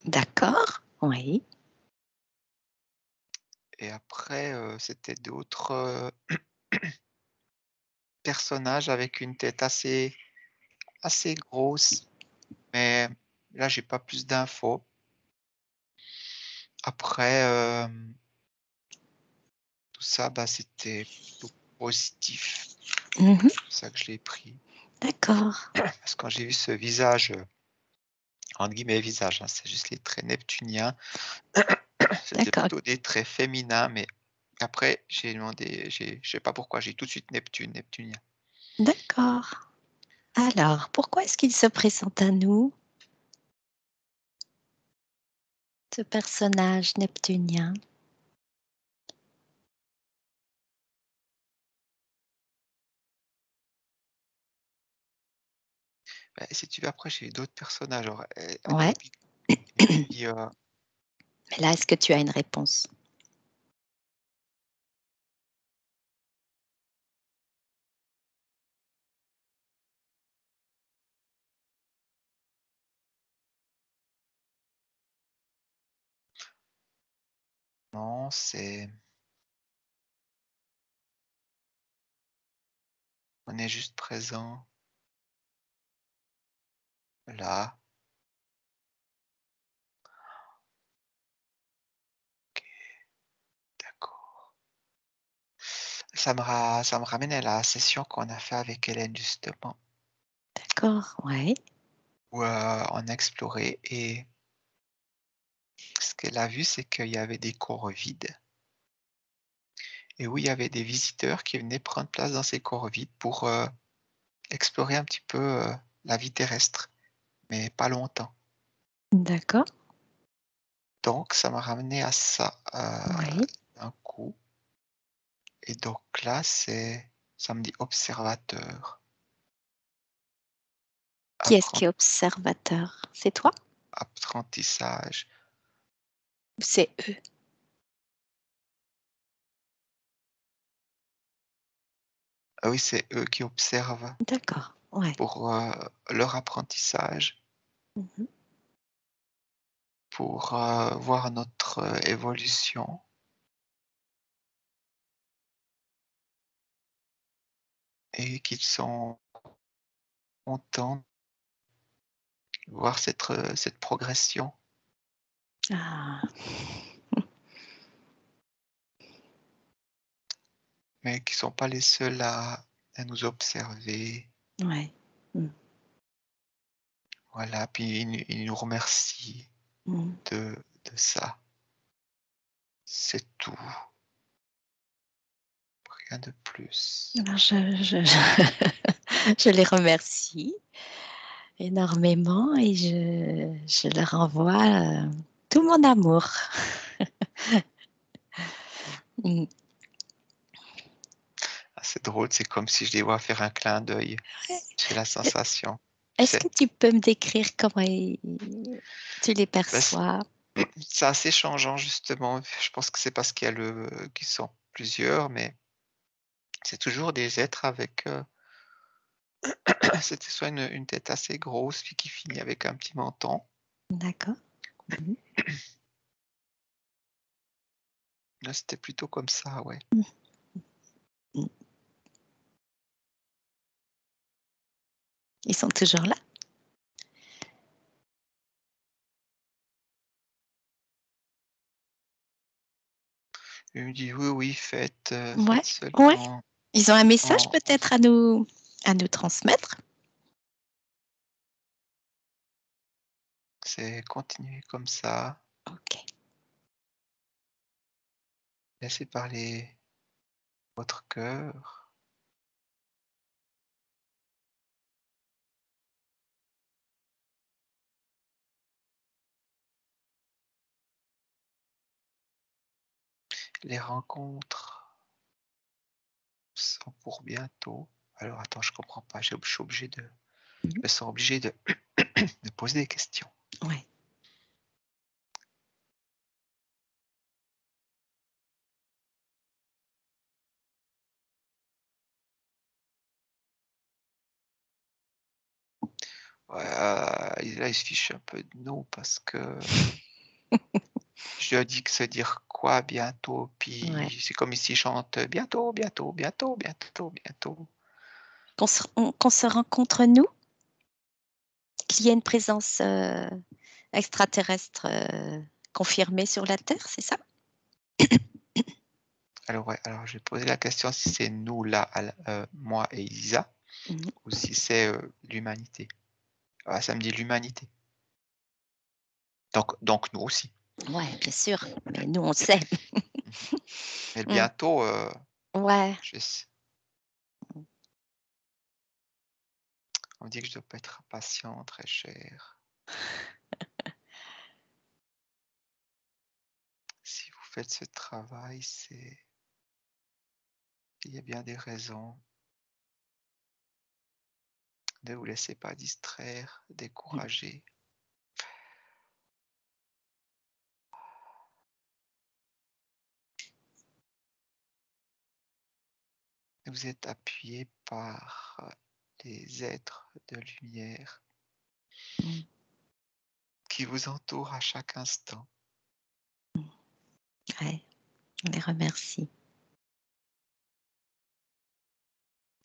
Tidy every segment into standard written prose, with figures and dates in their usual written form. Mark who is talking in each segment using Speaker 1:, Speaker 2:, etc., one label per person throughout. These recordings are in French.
Speaker 1: D'accord, oui.
Speaker 2: Et après, c'était d'autres, personnages avec une tête assez grosse, mais là, j'ai pas plus d'infos. Après, tout ça, bah, c'était plutôt positif.
Speaker 1: Mmh.
Speaker 2: C'est pour ça que je l'ai pris.
Speaker 1: D'accord,
Speaker 2: Parce que quand j'ai vu ce visage, entre guillemets «visage», hein, c'est juste les traits neptuniens, c'était
Speaker 1: d'accord,
Speaker 2: plutôt des traits féminins, mais après j'ai demandé, je sais pas pourquoi, j'ai tout de suite Neptune, neptunien.
Speaker 1: d'accord. Alors, pourquoi est-ce qu'il se présente à nous, ce personnage neptunien?
Speaker 2: Bah, si tu veux, après j'ai eu d'autres personnages, genre,
Speaker 1: Ouais,
Speaker 2: et puis,
Speaker 1: mais là, est-ce que tu as une réponse?
Speaker 2: non, on est juste présent, là. OK, d'accord. Ça me ramène à la session qu'on a fait avec Hélène justement,
Speaker 1: D'accord, ouais.
Speaker 2: où, on a exploré et ce qu'elle a vu, c'est qu'il y avait des corps vides et où il y avait des visiteurs qui venaient prendre place dans ces corps vides pour, explorer un petit peu, la vie terrestre, mais pas longtemps.
Speaker 1: D'accord,
Speaker 2: Donc ça m'a ramené à ça,
Speaker 1: oui.
Speaker 2: d'un coup et donc là, ça me dit observateur,
Speaker 1: Qui est-ce
Speaker 2: appren
Speaker 1: qui est observateur? C'est toi
Speaker 2: apprentissage.
Speaker 1: ou c'est eux?
Speaker 2: Ah oui, c'est eux qui observent
Speaker 1: D'accord, ouais.
Speaker 2: pour, leur apprentissage,
Speaker 1: Mmh.
Speaker 2: pour, voir notre, évolution et qu'ils sont contents de voir cette progression,
Speaker 1: Ah,
Speaker 2: mais qu'ils sont pas les seuls à nous observer.
Speaker 1: ouais. Mmh.
Speaker 2: Voilà, puis ils nous remercient
Speaker 1: Mmh.
Speaker 2: de ça. C'est tout, rien de plus.
Speaker 1: Alors je les remercie énormément et je leur envoie, tout mon amour. Mmh.
Speaker 2: Ah, c'est drôle, c'est comme si je les vois faire un clin d'œil. J'ai la
Speaker 1: E
Speaker 2: sensation, tu
Speaker 1: est-ce
Speaker 2: sais?
Speaker 1: que tu peux me décrire comment tu les
Speaker 2: Bah,
Speaker 1: perçois?
Speaker 2: c'est assez changeant justement. Je pense que c'est parce qu'il y a qu'ils sont plusieurs, mais c'est toujours des êtres avec, c'était soit une tête assez grosse, puis qui finit avec un petit menton.
Speaker 1: D'accord. Mmh.
Speaker 2: Là, c'était plutôt comme ça, ouais.
Speaker 1: Mmh. Ils sont toujours là?
Speaker 2: Il me dit: «Oui, oui,
Speaker 1: Ouais,
Speaker 2: faites
Speaker 1: ouais.
Speaker 2: seulement
Speaker 1: Ils ont un message
Speaker 2: en
Speaker 1: peut-être à nous transmettre?
Speaker 2: c'est continuez comme ça,
Speaker 1: OK.
Speaker 2: laissez parler votre cœur». Les rencontres sont pour bientôt. Alors attends, je comprends pas, je suis obligé de
Speaker 1: Mmh.
Speaker 2: je me sens obligé de de poser des questions.
Speaker 1: Ouais.
Speaker 2: Ouais, là, il se fiche un peu de nous parce que je lui ai dit que se dire quoi bientôt,
Speaker 1: Ouais.
Speaker 2: puis c'est comme s'il chante bientôt, bientôt, bientôt, bientôt, bientôt.
Speaker 1: Qu'on se rencontre nous, qu'il y ait une présence extraterrestre confirmée sur la Terre, c'est ça?
Speaker 2: Alors ouais, alors je vais poser la question si c'est nous là, moi et Isa,
Speaker 1: Mhm.
Speaker 2: ou si c'est l'humanité. Ah, ça me dit l'humanité. Donc nous aussi.
Speaker 1: Ouais, bien sûr, mais nous, on sait.
Speaker 2: Mhm. Mais
Speaker 1: Mm.
Speaker 2: bientôt,
Speaker 1: Ouais.
Speaker 2: je sais- on me dit que je dois pas être patient, très cher. Si vous faites ce travail, il y a bien des raisons. Ne vous laissez pas distraire, décourager. Vous êtes appuyé par les êtres de lumière
Speaker 1: Mm.
Speaker 2: qui vous entourent à chaque instant.
Speaker 1: Ouais, on les remercie.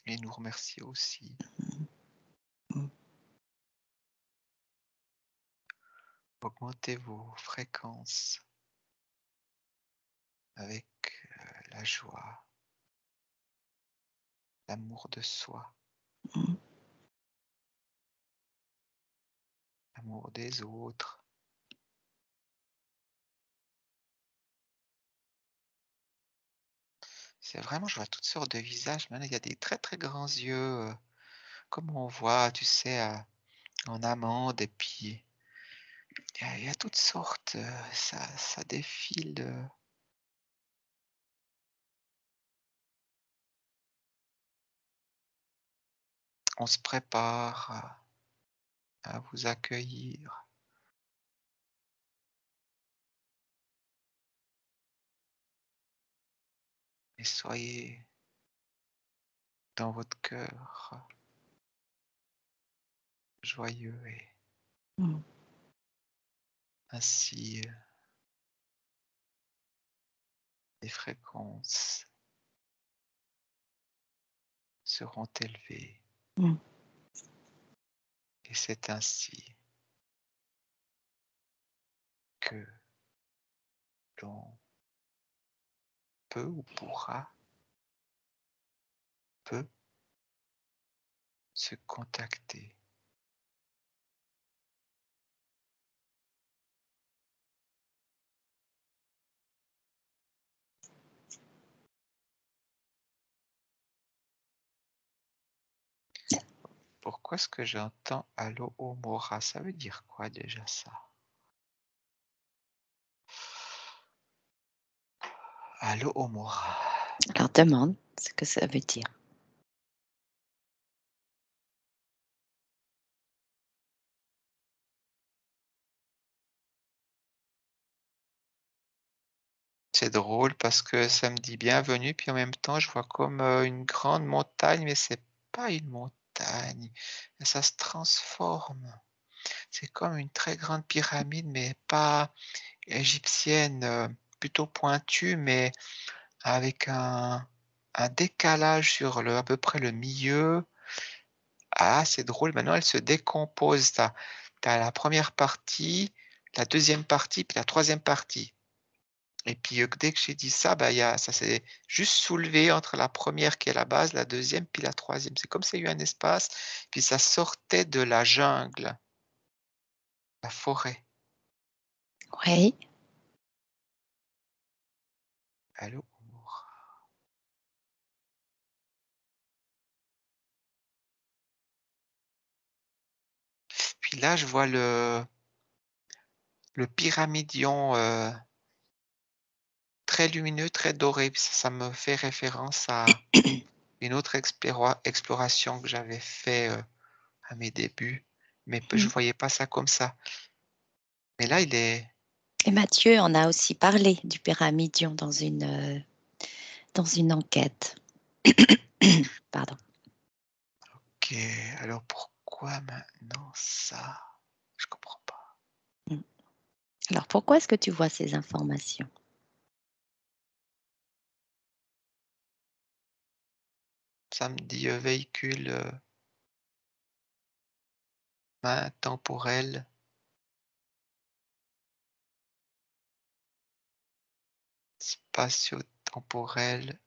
Speaker 2: Et nous remercier aussi.
Speaker 1: Mm.
Speaker 2: Augmentez vos fréquences avec la joie, l'amour de soi,
Speaker 1: Mm.
Speaker 2: l'amour des autres. C'est vraiment, je vois toutes sortes de visages. Maintenant, il y a des très très grands yeux, comme on voit, tu sais, en amande. Et puis, il y a toutes sortes. Ça défile. On se prépare à vous accueillir. Et soyez dans votre cœur joyeux et
Speaker 1: Mm.
Speaker 2: ainsi les fréquences seront élevées.
Speaker 1: Mm.
Speaker 2: Et c'est ainsi que l'on peut ou peut se contacter. Pourquoi est-ce que j'entends Allo Omora? Ça veut dire quoi déjà ça? Allo Omora.
Speaker 1: Alors demande ce que ça veut dire.
Speaker 2: C'est drôle parce que ça me dit bienvenue, puis en même temps, je vois comme une grande montagne, mais c'est pas une montagne. Ça se transforme. C'est comme une très grande pyramide, mais pas égyptienne, plutôt pointue, mais avec un décalage sur à peu près le milieu. Ah, c'est drôle, maintenant elle se décompose. Tu as la première partie, la deuxième partie, puis la troisième partie. Et puis, dès que j'ai dit ça, bah, ça s'est juste soulevé entre la première qui est la base, la deuxième, puis la troisième. C'est comme s'il y a eu un espace, puis ça sortait de la jungle, la forêt.
Speaker 1: Oui.
Speaker 2: Allô? Amour. Puis là, je vois le pyramidion, très lumineux, très doré. Puis ça me fait référence à une autre exploration que j'avais fait, à mes débuts, mais je
Speaker 1: Mm.
Speaker 2: voyais pas ça comme ça. Mais là, il est
Speaker 1: Et Mathieu en a aussi parlé du pyramidion dans une enquête. Pardon.
Speaker 2: OK, alors pourquoi maintenant ça? Je comprends pas.
Speaker 1: Mmh. Alors pourquoi est-ce que tu vois ces informations?
Speaker 2: Ça me dit, véhicule, main temporelle, spatio-temporelle,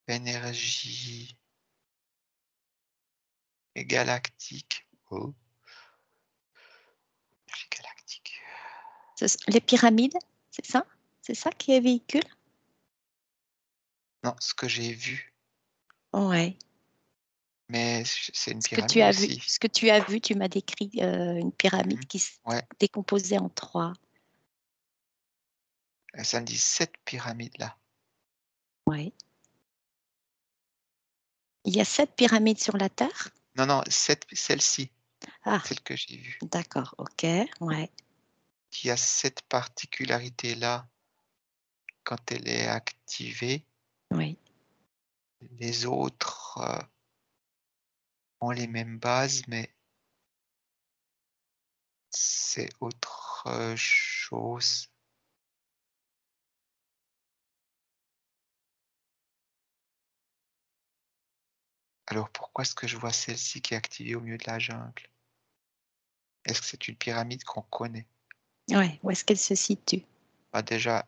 Speaker 2: énergie et galactique. Oh, énergie galactique.
Speaker 1: Les pyramides, c'est ça? C'est ça qui est véhicule?
Speaker 2: Non, ce que j'ai vu,
Speaker 1: Ouais.
Speaker 2: mais c'est une
Speaker 1: Ce que tu
Speaker 2: pyramide
Speaker 1: as vu
Speaker 2: aussi.
Speaker 1: ce que tu as vu, tu m'as décrit, une pyramide
Speaker 2: Mmh.
Speaker 1: qui se
Speaker 2: Ouais,
Speaker 1: décomposait en 3.
Speaker 2: et ça me dit cette pyramide-là.
Speaker 1: Ouais. Il y a 7 pyramides sur la Terre?
Speaker 2: Non, non, celle-ci,
Speaker 1: Ah,
Speaker 2: celle que j'ai vue,
Speaker 1: d'accord, OK, ouais,
Speaker 2: qui a cette particularité-là quand elle est activée.
Speaker 1: oui.
Speaker 2: Les autres, ont les mêmes bases, mais c'est autre, chose. Alors pourquoi est-ce que je vois celle-ci qui est activée au milieu de la jungle? Est-ce que c'est une pyramide qu'on connaît?
Speaker 1: Ouais, où est-ce qu'elle se situe?
Speaker 2: Bah, déjà,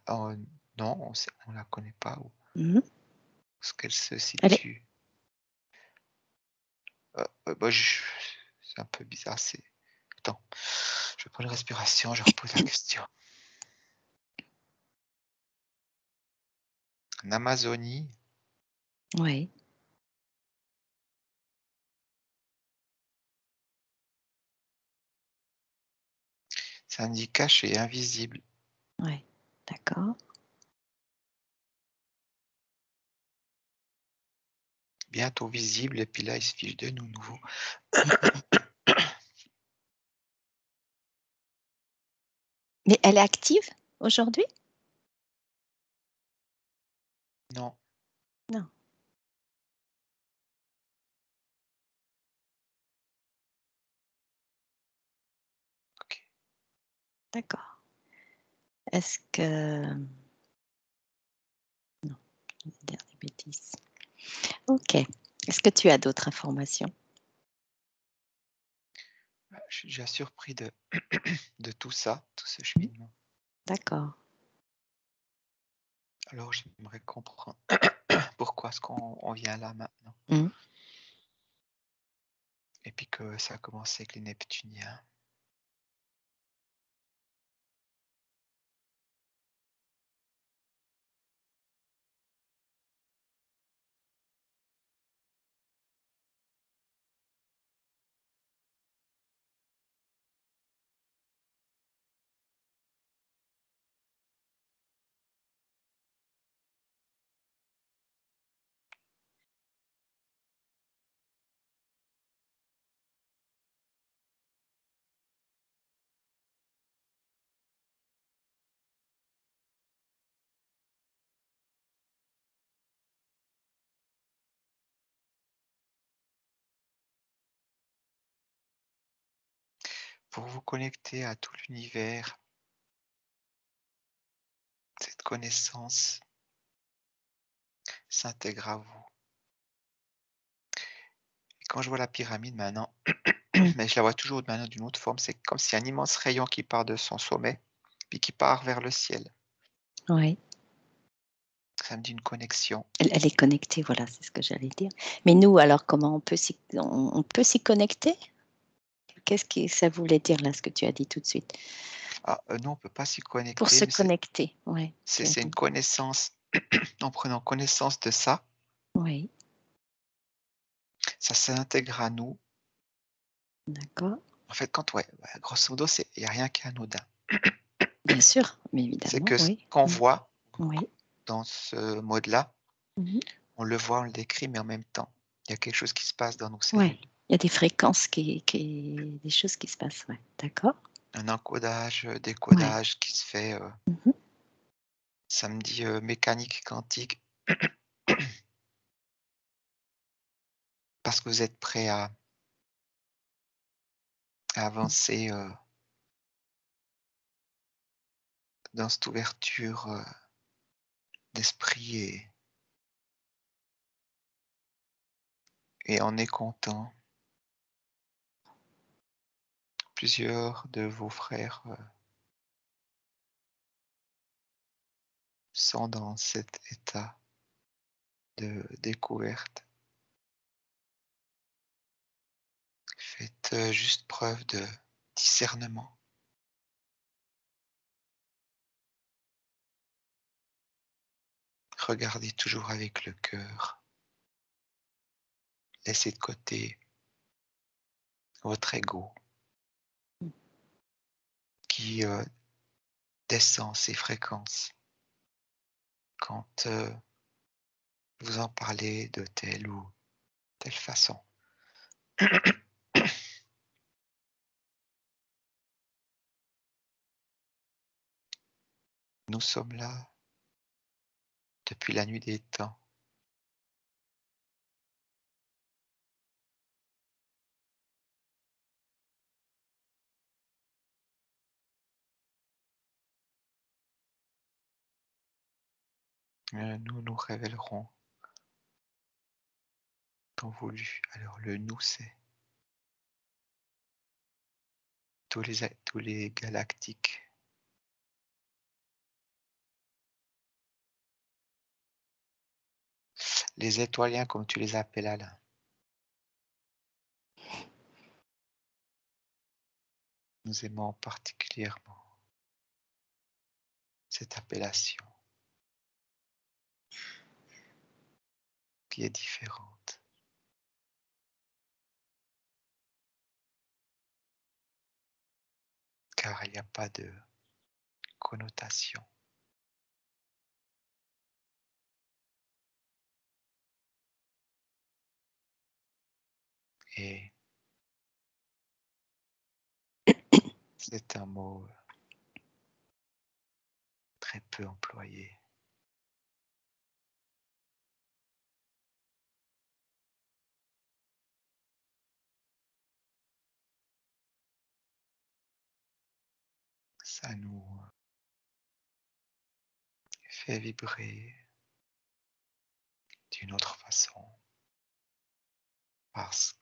Speaker 2: non, on la connaît pas. Où
Speaker 1: Mmh.
Speaker 2: est-ce qu'elle se
Speaker 1: Elle est
Speaker 2: situe? Bah, je c'est un peu bizarre, attends, je prends une respiration, je repose la question. En Amazonie,
Speaker 1: ouais,
Speaker 2: ça me dit caché, invisible,
Speaker 1: ouais, d'accord.
Speaker 2: bientôt visible et puis là, il se fiche de nous nouveau.
Speaker 1: Mais elle est active aujourd'hui?
Speaker 2: Non,
Speaker 1: Non,
Speaker 2: OK.
Speaker 1: d'accord. Est-ce que non, je vais dire des bêtises. OK. Est-ce que tu as d'autres informations?
Speaker 2: Bah, je suis déjà surpris de de tout ça, tout ce
Speaker 1: Mmh,
Speaker 2: cheminement.
Speaker 1: d'accord.
Speaker 2: Alors j'aimerais comprendre pourquoi est-ce qu'on vient là maintenant?
Speaker 1: Mmh.
Speaker 2: Et puis que ça a commencé avec les Neptuniens. Pour vous connecter à tout l'univers, cette connaissance s'intègre à vous. Et quand je vois la pyramide maintenant, mais je la vois toujours maintenant d'une autre forme, c'est comme si un immense rayon qui part de son sommet, puis qui part vers le ciel.
Speaker 1: Ouais,
Speaker 2: Ça me dit une connexion.
Speaker 1: elle est connectée, voilà, c'est ce que j'allais dire. Mais nous, alors comment on peut s'y connecter? Qu'est-ce que ça voulait dire là, ce que tu as dit tout de suite?
Speaker 2: Ah, non, on peut pas s'y
Speaker 1: Pour
Speaker 2: connecter,
Speaker 1: se
Speaker 2: mais c'est
Speaker 1: connecter, ouais, tu
Speaker 2: c'est
Speaker 1: as
Speaker 2: c'est une
Speaker 1: dit.
Speaker 2: connaissance en prenant connaissance de ça,
Speaker 1: Oui,
Speaker 2: ça s'intègre à nous.
Speaker 1: d'accord.
Speaker 2: En fait, ouais, grosso modo, il y a rien qui est anodin.
Speaker 1: Bien sûr, mais
Speaker 2: C'est
Speaker 1: évidemment,
Speaker 2: que ce
Speaker 1: oui.
Speaker 2: qu'on
Speaker 1: Mmh.
Speaker 2: voit
Speaker 1: Oui.
Speaker 2: dans ce mode-là,
Speaker 1: Mmh mh.
Speaker 2: on le voit, on le décrit, mais en même temps, il y a quelque chose qui se passe dans nos
Speaker 1: Ouais,
Speaker 2: cellules.
Speaker 1: il y a des fréquences des choses qui se passent, ouais, d'accord.
Speaker 2: Un encodage,
Speaker 1: Ouais.
Speaker 2: décodage qui se fait,
Speaker 1: Mmh mh.
Speaker 2: ça me dit, mécanique quantique. parce que vous êtes prêt à avancer dans cette ouverture d'esprit et on est content. Plusieurs de vos frères sont dans cet état de découverte. Faites juste preuve de discernement. Regardez toujours avec le cœur. Laissez de côté votre ego qui descend ses fréquences quand vous en parlez de telle ou telle façon. Nous sommes là depuis la nuit des temps. Nous nous révélerons temps voulu. Alors le nous, c'est tous les galactiques. Les étoiliens, comme tu les appelles, Alain. Nous aimons particulièrement cette appellation qui est différente. Car il n'y a pas de connotation. Et c'est un mot très peu employé. Ça nous fait vibrer d'une autre façon parce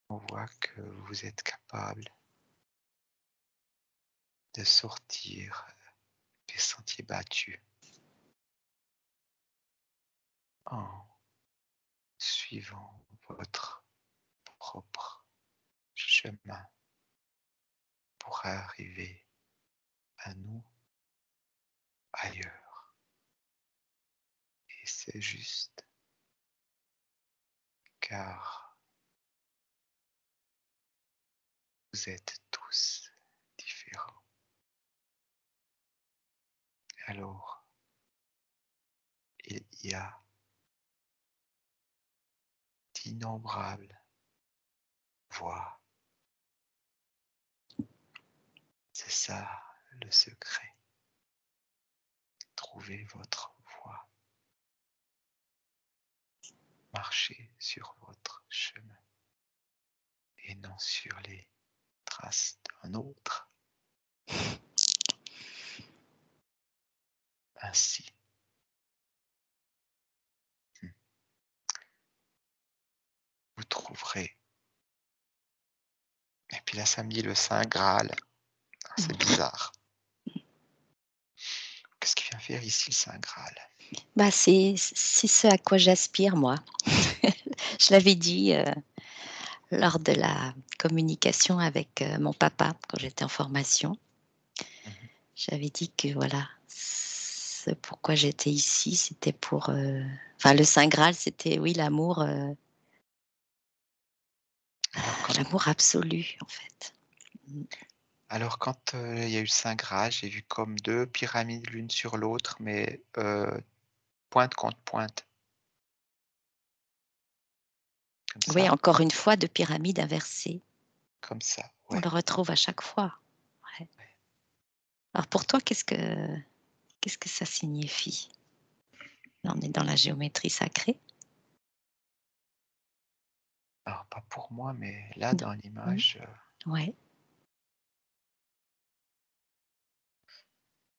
Speaker 2: qu'on voit que vous êtes capable de sortir des sentiers battus en suivant votre propre chemin pour arriver à nous ailleurs. Et c'est juste car vous êtes tous différents. Alors, il y a d'innombrables voies. C'est ça le secret. Trouvez votre voie. Marchez sur votre chemin et non sur les traces d'un autre. Ainsi, vous trouverez. Et puis là, ça me dit le Saint Graal. C'est bizarre. Qu'est-ce qu'il vient faire ici, le Saint Graal?
Speaker 1: Bah, c'est ce à quoi j'aspire, moi. Je l'avais dit lors de la communication avec mon papa quand j'étais en formation. J'avais dit que voilà, ce pourquoi j'étais ici, c'était pour... Enfin, le Saint Graal, c'était, oui, l'amour l'amour absolu, en fait.
Speaker 2: Alors, quand il y a eu le Saint Graal, j'ai vu comme deux pyramides l'une sur l'autre, mais pointe contre pointe. Comme
Speaker 1: Oui,
Speaker 2: ça,
Speaker 1: encore une fois, de pyramide inversée.
Speaker 2: comme ça.
Speaker 1: On
Speaker 2: Ouais.
Speaker 1: le retrouve à chaque fois. Ouais. Alors pour toi, qu'est-ce que ça signifie? Là, on est dans la géométrie sacrée.
Speaker 2: pas pour moi, mais là,
Speaker 1: Non.
Speaker 2: dans l'image,
Speaker 1: Ouais.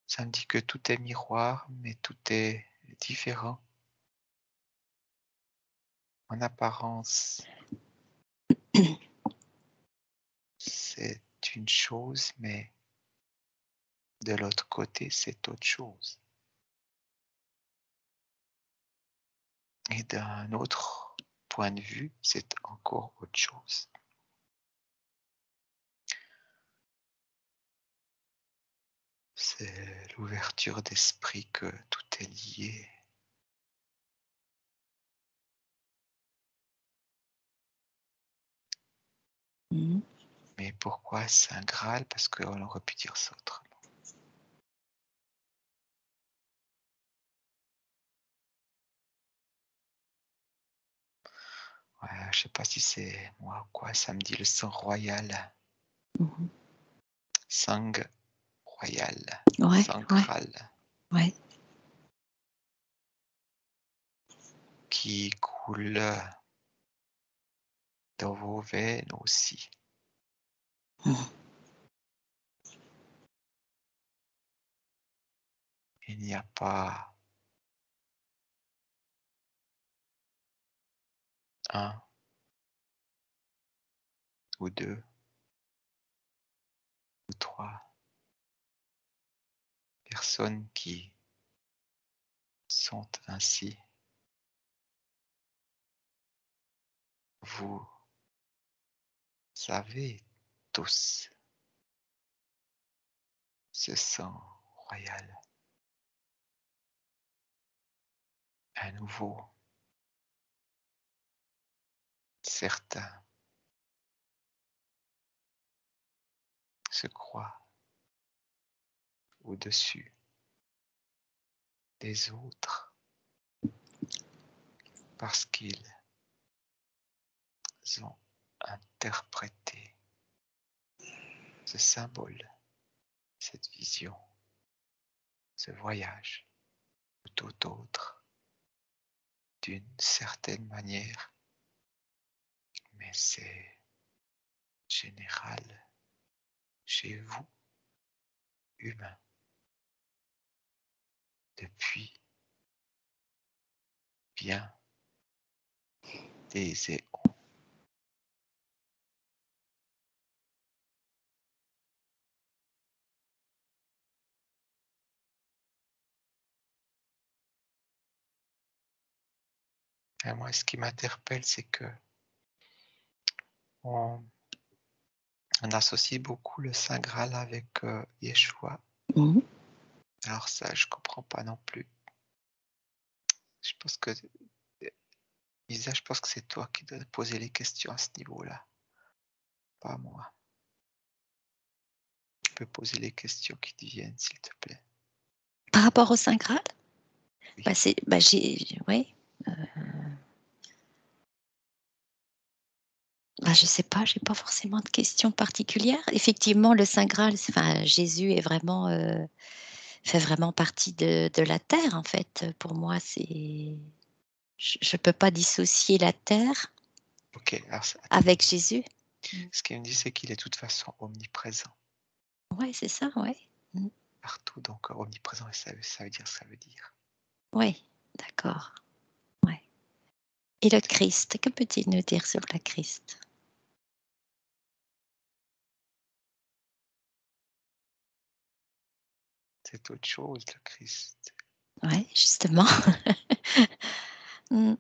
Speaker 2: ça me dit que tout est miroir, mais tout est différent. En apparence, c'est une chose, mais de l'autre côté, c'est autre chose. Et d'un autre point de vue, c'est encore autre chose. C'est l'ouverture d'esprit que tout est lié.
Speaker 1: Mmh.
Speaker 2: Mais pourquoi Saint Graal? Parce qu'on aurait pu dire ça autrement. Ouais, je sais pas si c'est moi ou quoi, ça me dit le sang royal.
Speaker 1: Mmh.
Speaker 2: Sang royal.
Speaker 1: Ouais,
Speaker 2: Sang
Speaker 1: ouais,
Speaker 2: Graal.
Speaker 1: ouais.
Speaker 2: Qui coule dans vos veines aussi.
Speaker 1: Mmh.
Speaker 2: Il n'y a pas un ou deux ou trois personnes qui sont ainsi. Vous savez tous ce sang royal. À nouveau, certains se croient au-dessus des autres parce qu'ils ont interprété ce symbole, cette vision, ce voyage ou tout autre d'une certaine manière, mais c'est général chez vous, humains, depuis bien des éons. Et moi, ce qui m'interpelle, c'est que on, on associe beaucoup le Saint Graal avec Yeshua.
Speaker 1: Mmh.
Speaker 2: Alors ça, je comprends pas non plus. Je pense que Isa, je pense que c'est toi qui dois poser les questions à ce niveau-là, pas moi. Tu peux poser les questions qui te viennent, s'il te plaît.
Speaker 1: Par rapport au Saint Graal?
Speaker 2: Oui.
Speaker 1: Bah, c'est bah, j'ai ouais, bah, je sais pas, j'ai pas forcément de questions particulières. Effectivement, le Saint Graal, enfin, Jésus est vraiment, fait vraiment partie de la terre, en fait. Pour moi, c'est je peux pas dissocier la terre
Speaker 2: Ok, alors attends.
Speaker 1: avec Jésus. Mmh.
Speaker 2: Ce qu'il me dit, c'est qu'il est de toute façon omniprésent,
Speaker 1: Ouais, c'est ça, ouais. Mmh.
Speaker 2: partout. Donc omniprésent, ça veut dire ce que ça veut dire.
Speaker 1: Ouais, d'accord, ouais. Et le Christ, que peut-il nous dire sur le Christ?
Speaker 2: C'est autre chose, le Christ.
Speaker 1: Ouais, justement. Mmh.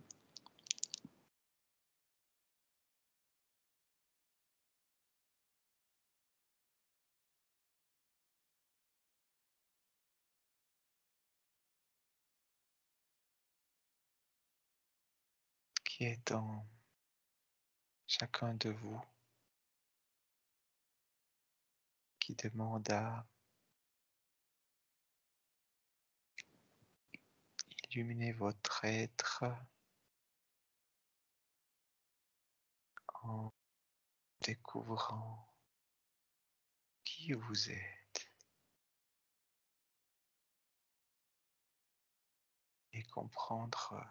Speaker 2: Qui est en chacun de vous, qui demande à illuminer votre être en découvrant qui vous êtes et comprendre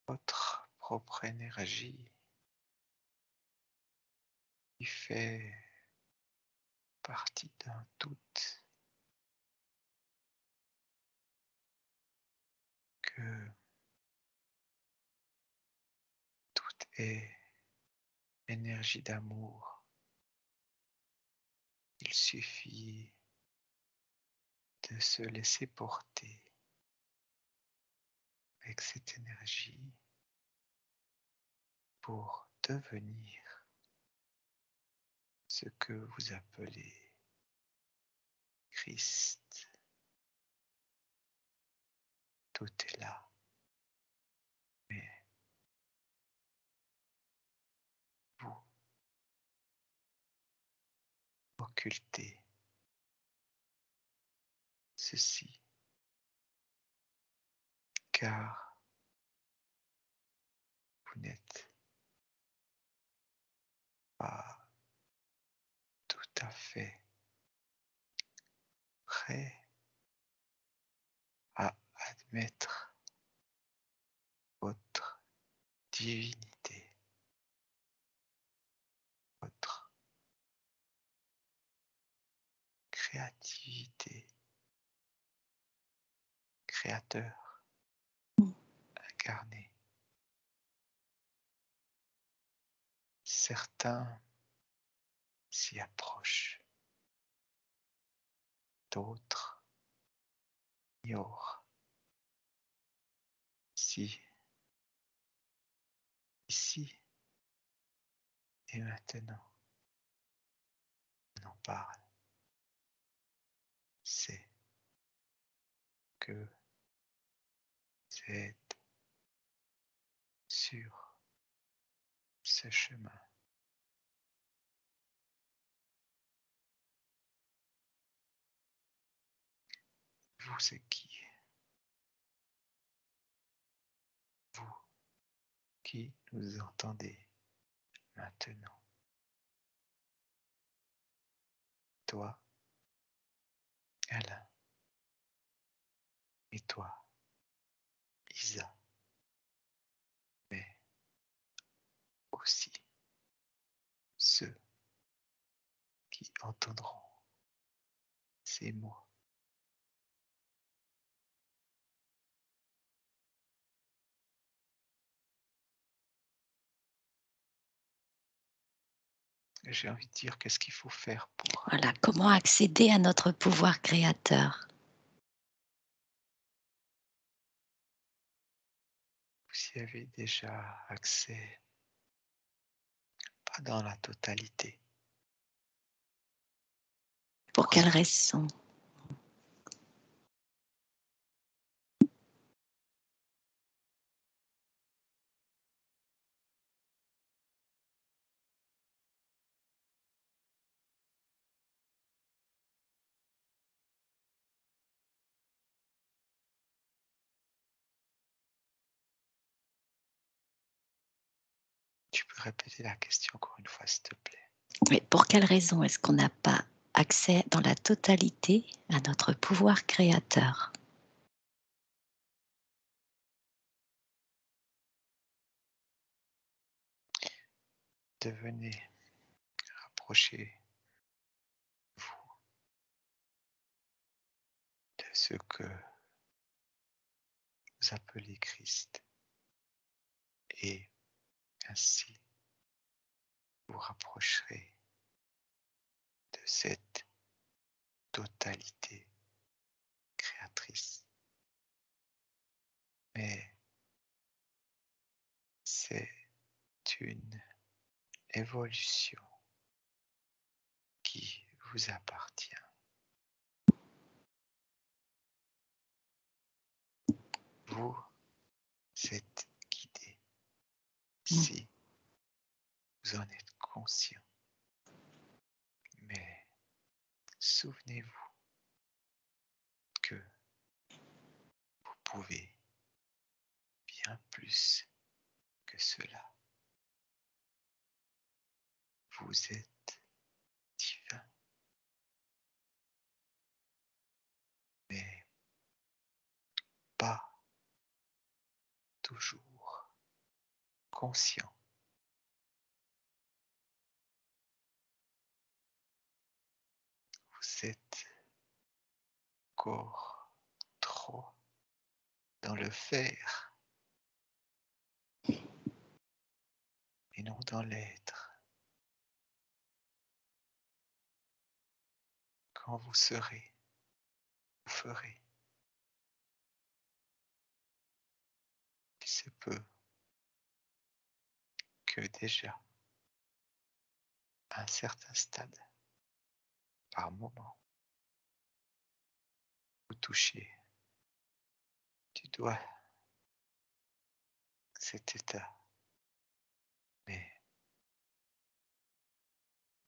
Speaker 2: votre propre énergie qui fait partie d'un tout, que tout est énergie d'amour. Il suffit de se laisser porter avec cette énergie pour devenir ce que vous appelez Christ. Tout est là, mais vous occultez ceci, car vous n'êtes pas tout à fait prêt à admettre votre divinité, votre créativité, créateur incarné. Certains s'y approchent, d'autres ignorent. Si, ici et maintenant, on en parle, c'est que vous êtes sur ce chemin. Vous qui nous entendez maintenant, toi, Alain, et toi, Isa, mais aussi ceux qui entendront ces mots. J'ai envie de dire qu'est-ce qu'il faut faire pour...
Speaker 1: Voilà, comment accéder à notre pouvoir créateur?
Speaker 2: Vous y avez déjà accès, pas dans la totalité.
Speaker 1: Pour quelle raison?
Speaker 2: Tu peux répéter la question encore une fois, s'il te plaît?
Speaker 1: Oui, pour quelle raison est-ce qu'on n'a pas accès dans la totalité à notre pouvoir créateur?
Speaker 2: Devenez, rapprochez-vous de ce que vous appelez Christ et ainsi vous rapprocherez de cette totalité créatrice. Mais c'est une évolution qui vous appartient. Vous êtes guidé si vous en êtes conscient. Mais souvenez-vous que vous pouvez bien plus que cela. Vous êtes divin, mais pas toujours. conscient. Vous êtes encore trop dans le faire et non dans l'être. Quand vous serez, vous ferez. Il se peut que déjà, à un certain stade, par moment, vous touchez du doigt cet état, mais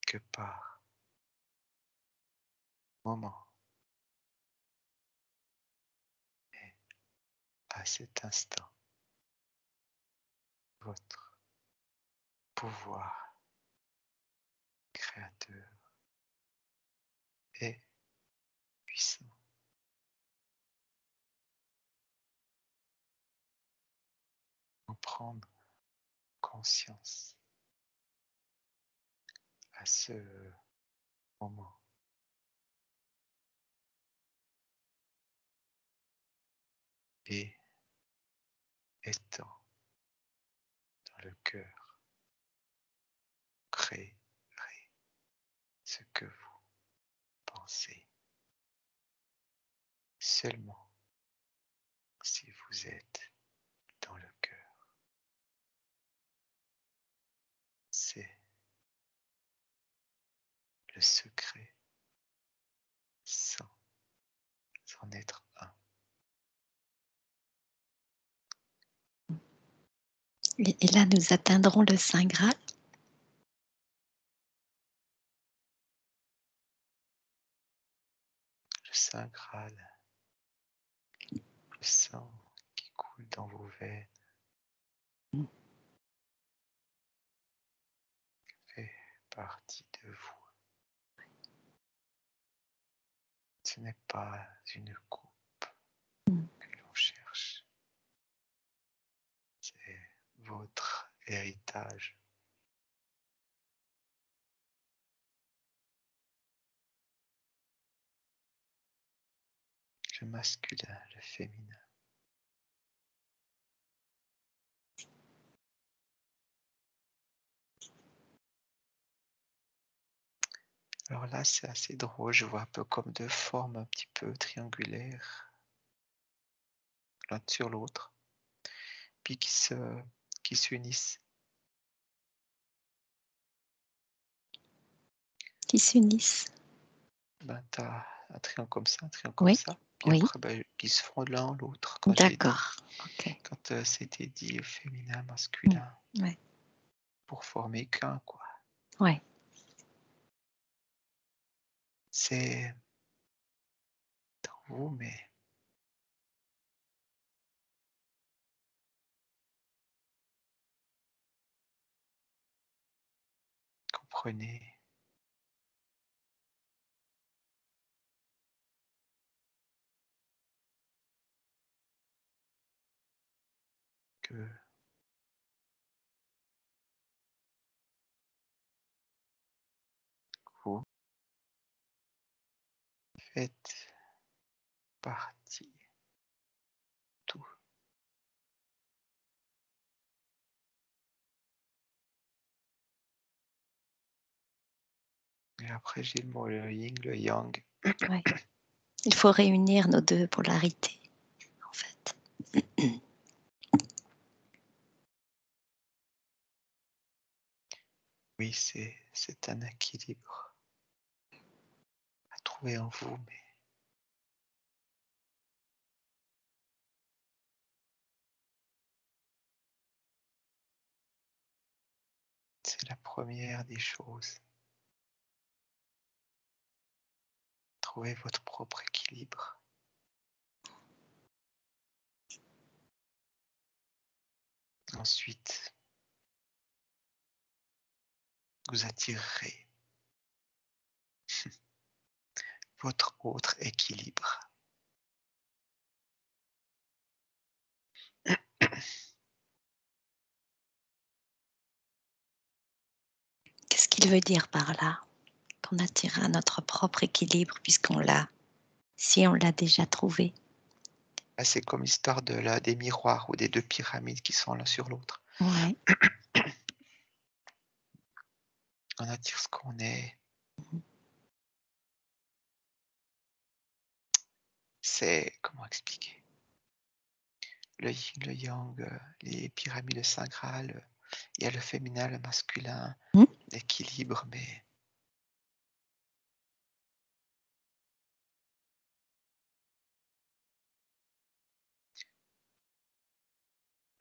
Speaker 2: que par moment, et à cet instant, votre pouvoir créateur est puissant. En prendre conscience à ce moment et étant dans le cœur, créerez ce que vous pensez seulement si vous êtes dans le cœur. C'est le secret sans en être un.
Speaker 1: Et là, nous atteindrons le Saint Graal.
Speaker 2: Le Saint Graal, le sang qui coule dans vos veines fait partie de vous. Ce n'est pas une coupe que l'on cherche, c'est votre héritage. Le masculin, le féminin. Alors là, c'est assez drôle, je vois un peu comme deux formes un petit peu triangulaires, l'un sur l'autre, puis qui s'unissent.
Speaker 1: Qui s'unissent.
Speaker 2: Ben, tu as un triangle comme ça, un triangle comme
Speaker 1: Oui,
Speaker 2: ça, puis
Speaker 1: oui,
Speaker 2: après, ben, qui se font l'un en l'autre,
Speaker 1: d'accord. Ok.
Speaker 2: quand c'était dit féminin,
Speaker 1: Mm.
Speaker 2: masculin,
Speaker 1: Ouais,
Speaker 2: pour former qu'un, quoi.
Speaker 1: ouais.
Speaker 2: C'est dans vous, mais comprenez que vous faites partie de tout. Et après, j'ai le mot le yin, le yang.
Speaker 1: Ouais. Il faut réunir nos deux polarités, en fait.
Speaker 2: Oui, c'est un équilibre à trouver en vous, mais c'est la première des choses. Trouvez votre propre équilibre. Ensuite, vous attirerez votre autre équilibre.
Speaker 1: qu'il veut dire par là? Qu'on attire à notre propre équilibre puisqu'on l'a, si on l'a déjà trouvé?
Speaker 2: Bah, c'est comme l'histoire des miroirs ou des 2 pyramides qui sont l'un sur l'autre.
Speaker 1: Ouais.
Speaker 2: On attire ce qu'on est.
Speaker 1: Mmh.
Speaker 2: C'est comment expliquer? Le yin, le yang, les pyramides, le saint graal, il y a le féminin, le masculin,
Speaker 1: Mmh.
Speaker 2: l'équilibre, mais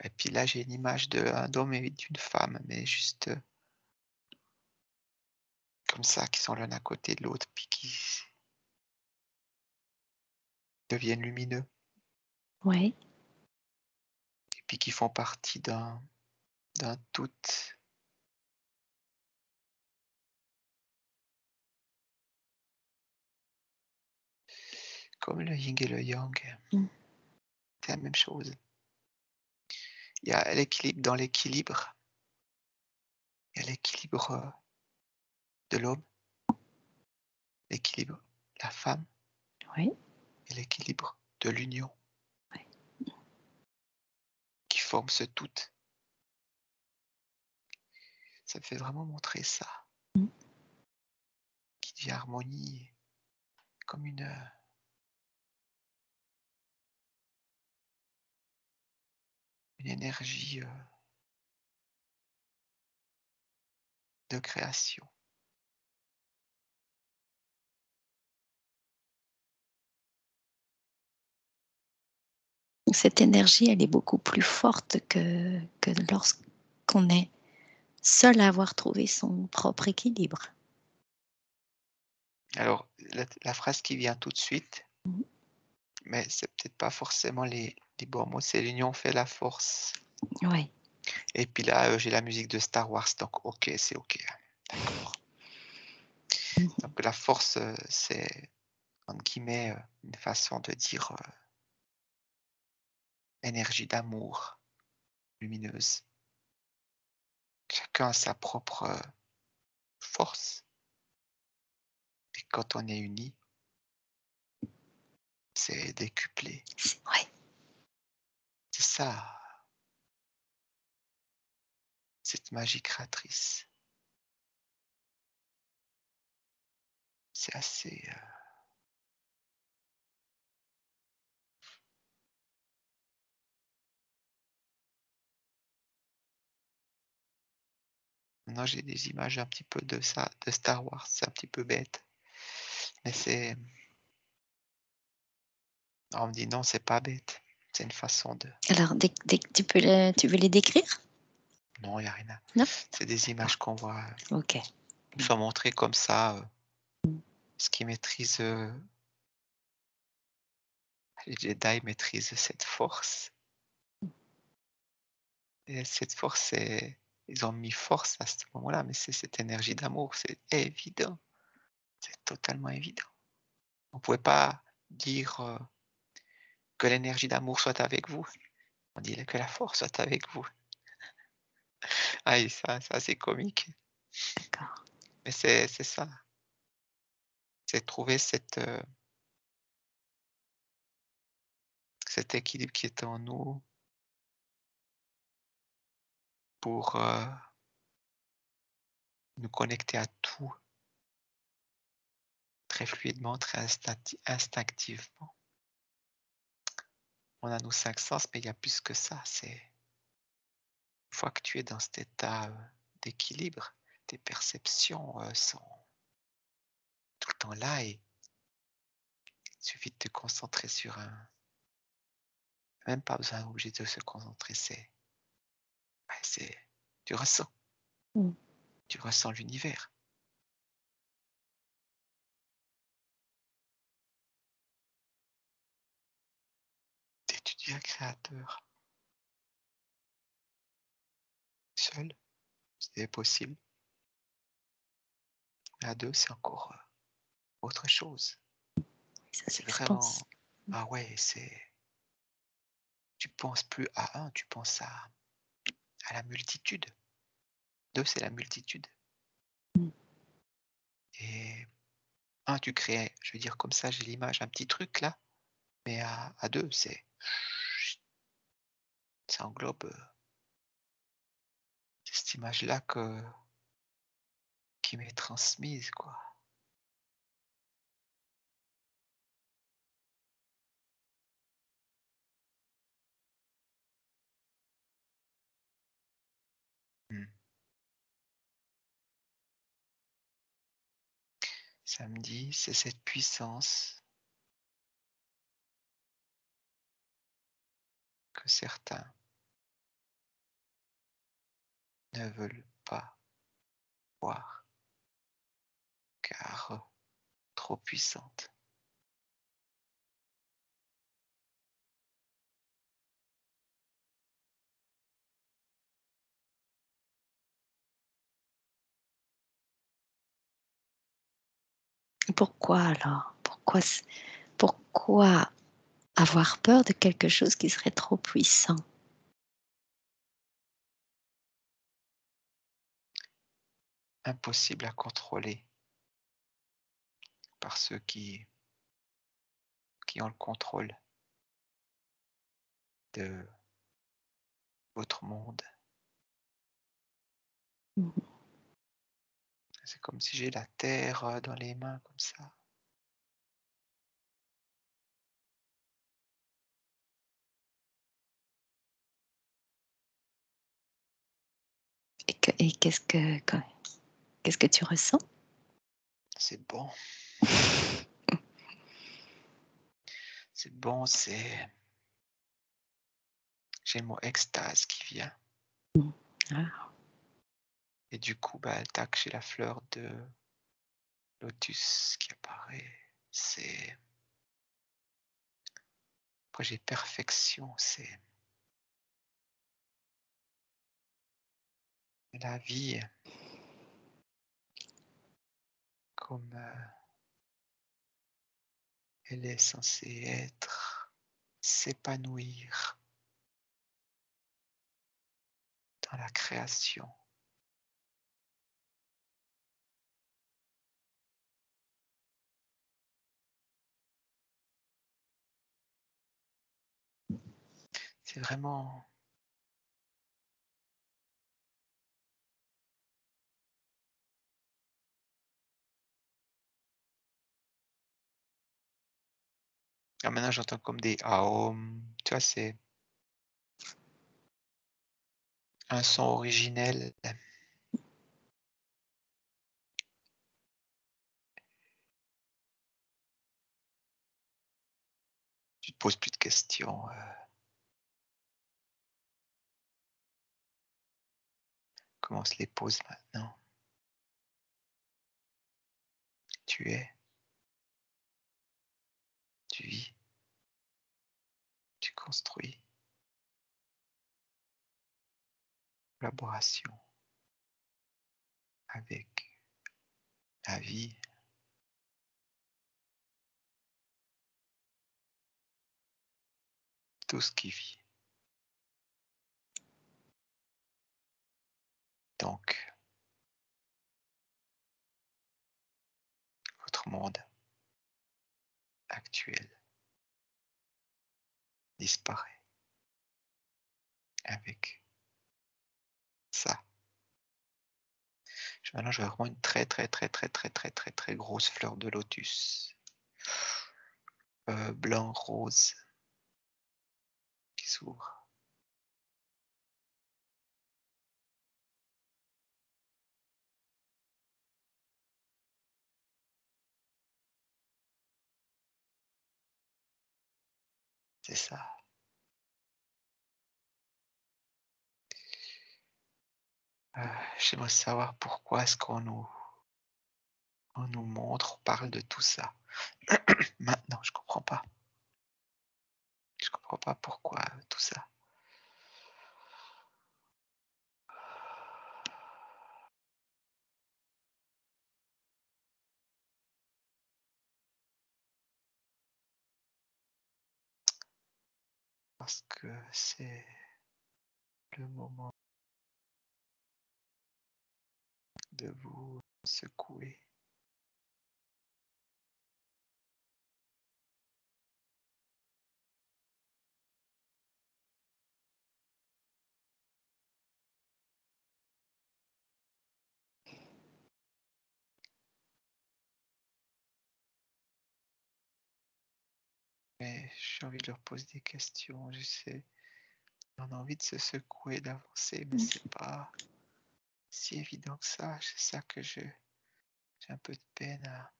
Speaker 2: et puis là, j'ai une image d'un homme et d'une femme, mais juste, comme ça, qui sont l'un à côté de l'autre, puis qui deviennent lumineux
Speaker 1: Ouais.
Speaker 2: et puis qui font partie d'un tout. Comme le yin et le yang,
Speaker 1: Mmh.
Speaker 2: c'est la même chose. Il y a l'équilibre dans l'équilibre. Il y a l'équilibre, de l'homme, l'équilibre de la femme
Speaker 1: Ouais.
Speaker 2: et l'équilibre de l'union
Speaker 1: Ouais.
Speaker 2: qui forme ce tout. Ça me fait vraiment montrer ça,
Speaker 1: Mmh.
Speaker 2: qui dit harmonie, comme une énergie, de création.
Speaker 1: Cette énergie, elle est beaucoup plus forte que lorsqu'on est seul à avoir trouvé son propre équilibre.
Speaker 2: Alors la phrase qui vient tout de suite,
Speaker 1: Mmh.
Speaker 2: mais c'est peut-être pas forcément les bons mots, c'est «l'union fait la force»
Speaker 1: Ouais.
Speaker 2: et puis là, j'ai la musique de Star Wars, donc OK, c'est OK, hein. D'accord.
Speaker 1: Mmh.
Speaker 2: Donc la force, c'est entre guillemets, une façon de dire, énergie d'amour lumineuse. Chacun a sa propre, force et quand on est unis, c'est décuplé.
Speaker 1: Ouais.
Speaker 2: C'est ça, cette magie créatrice. C'est assez, maintenant j'ai des images un petit peu de ça, de Star Wars, c'est un petit peu bête, mais on me dit: «Non, c'est pas bête, c'est une façon de».
Speaker 1: Alors dès que tu veux les décrire?
Speaker 2: Non, il y a rien à
Speaker 1: Non?
Speaker 2: c'est des
Speaker 1: D'accord.
Speaker 2: images qu'on voit,
Speaker 1: OK.
Speaker 2: qui me sont montrées comme ça,
Speaker 1: Mmh.
Speaker 2: parce qu'ils maîtrisent, les Jedi maîtrisent cette force et cette force, c'est ils ont mis force à ce moment-là, mais c'est cette énergie d'amour, c'est évident, c'est totalement évident. On pouvait pas dire, que l'énergie d'amour soit avec vous, on dit que la force soit avec vous. Ah et ça c'est comique,
Speaker 1: D'accord.
Speaker 2: mais c'est ça, c'est trouver cet équilibre qui est en nous pour, nous connecter à tout très fluidement, très instinctivement. On a nos 5 sens, mais il y a plus que ça, c'est une fois que tu es dans cet état, d'équilibre, tes perceptions, sont tout le temps là et il suffit de te concentrer sur un même pas besoin obligé de se concentrer, c'est ouais, c'est tu ressens,
Speaker 1: Mmh.
Speaker 2: tu ressens l'univers. Tu un créateur. Seul, c'est possible, mais à 2, c'est encore, autre chose.
Speaker 1: Ça
Speaker 2: C'est
Speaker 1: s'expanse.
Speaker 2: vraiment ah ouais, c'est tu penses plus à un, tu penses à la multitude. 2, c'est la multitude.
Speaker 1: Mmh.
Speaker 2: et tu crées, je veux dire comme ça, j'ai l'image, un petit truc là, mais à 2, ça englobe, cette image-là qui m'est transmise, quoi. Mmh. Ça me dit, c'est cette puissance que certains ne veulent pas voir, car trop puissante.
Speaker 1: Pourquoi alors? Pourquoi avoir peur de quelque chose qui serait trop puissant?
Speaker 2: Impossible à contrôler par ceux qui ont le contrôle de votre monde.
Speaker 1: Mmh.
Speaker 2: C'est comme si j'ai la terre, dans les mains comme ça.
Speaker 1: Et qu'est-ce que tu ressens?
Speaker 2: C'est bon, c'est bon, j'ai le mot extase qui vient
Speaker 1: Mmh. Ah.
Speaker 2: et du coup, bah, tac, j'ai la fleur de lotus qui apparaît. C'est Après j'ai perfection, c'est la vie comme, elle est censée être, s'épanouir dans la création. C'est vraiment maintenant j'entends comme des «aom», tu vois? C'est un son originel. Tu te poses plus de questions, comment on se les pose maintenant. Tu es, tu vis, tu construis, collaboration avec la vie, tout ce qui vit. Donc votre monde actuel disparaît avec ça. Maintenant, je vois vraiment une très, très, très, très, très, très, très, très grosse fleur de lotus, blanc rose qui s'ouvre. C'est ça. J'aimerais savoir pourquoi est-ce on nous montre, on parle de tout ça. Maintenant, je comprends pas. Je comprends pas pourquoi, tout ça. Parce que c'est le moment de vous secouer j'ai envie de leur poser des questions, j'essaie. On a envie de se secouer, d'avancer, mais c'est pas si évident que ça. C'est ça que j'ai un peu de peine à.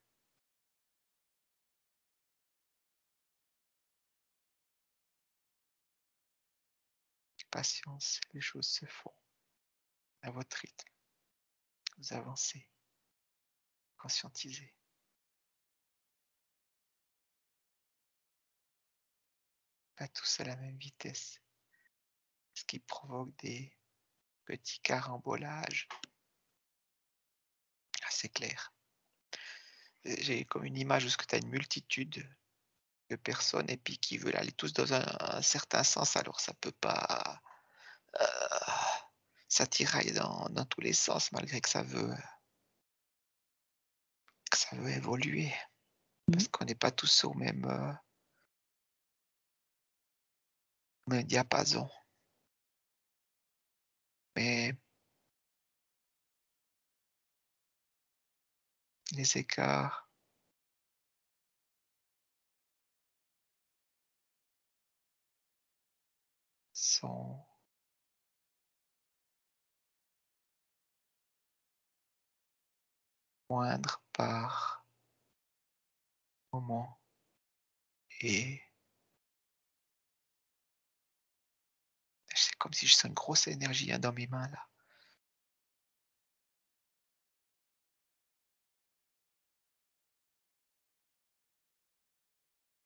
Speaker 2: Patience, les choses se font à votre rythme. Vous avancez, conscientisez. Pas tous à la même vitesse, ce qui provoque des petits carambolages assez clairs. J'ai comme une image où tu as une multitude de personnes et puis qui veulent aller tous dans un certain sens, alors ça peut pas. Ça tiraille dans tous les sens malgré que ça veut évoluer. Parce qu'on n'est pas tous au même diapason. Mais les écarts sont moindres par moment et c'est comme si je sens une grosse énergie dans mes mains là.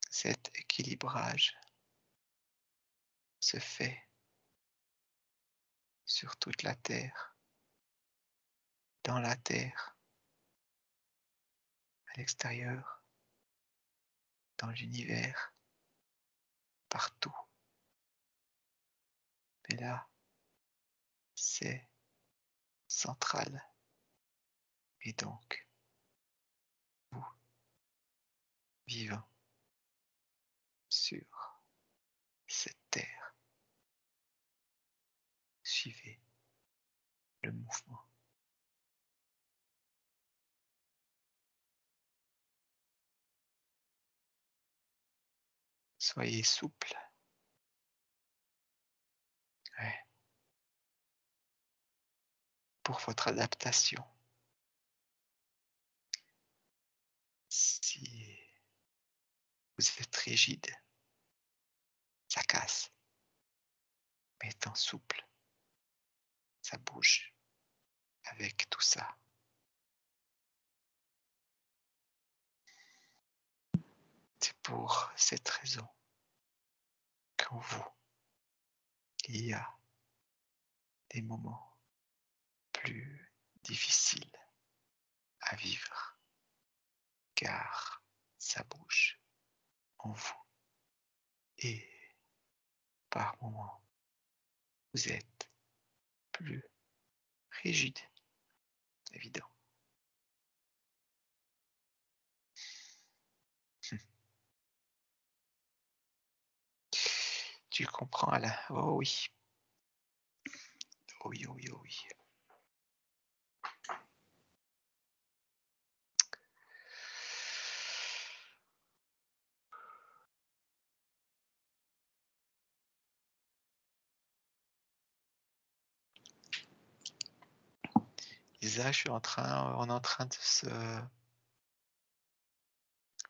Speaker 2: Cet équilibrage se fait sur toute la Terre, dans la Terre, à l'extérieur, dans l'univers, partout. Mais là, c'est central. Et donc, vous, vivant sur cette Terre, suivez le mouvement. Soyez souple. Ouais. Pour votre adaptation. Si vous êtes rigide, ça casse. Mais étant souple, ça bouge avec tout ça. C'est pour cette raison qu'en vous, il y a des moments plus difficiles à vivre, car ça bouge en vous. Et par moments, vous êtes plus rigide, évident. Tu comprends, Alain? Oh oui. Oh oui, oh oui, oh oui. Isa, on est en train de se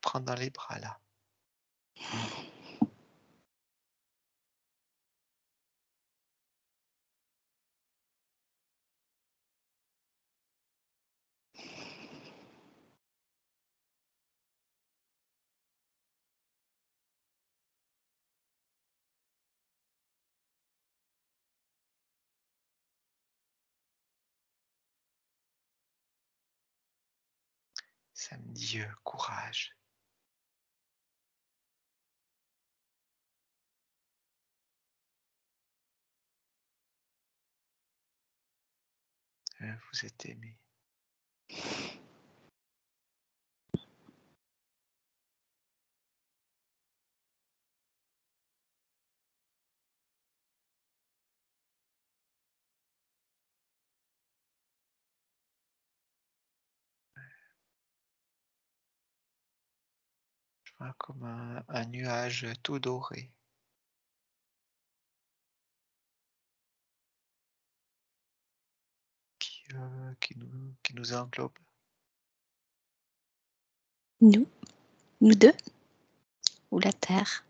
Speaker 2: prendre dans les bras là. Ça me dit courage. Vous êtes aimé. Je comme un nuage tout doré. Qui nous englobe.
Speaker 1: Nous? Nous 2? Ou la terre?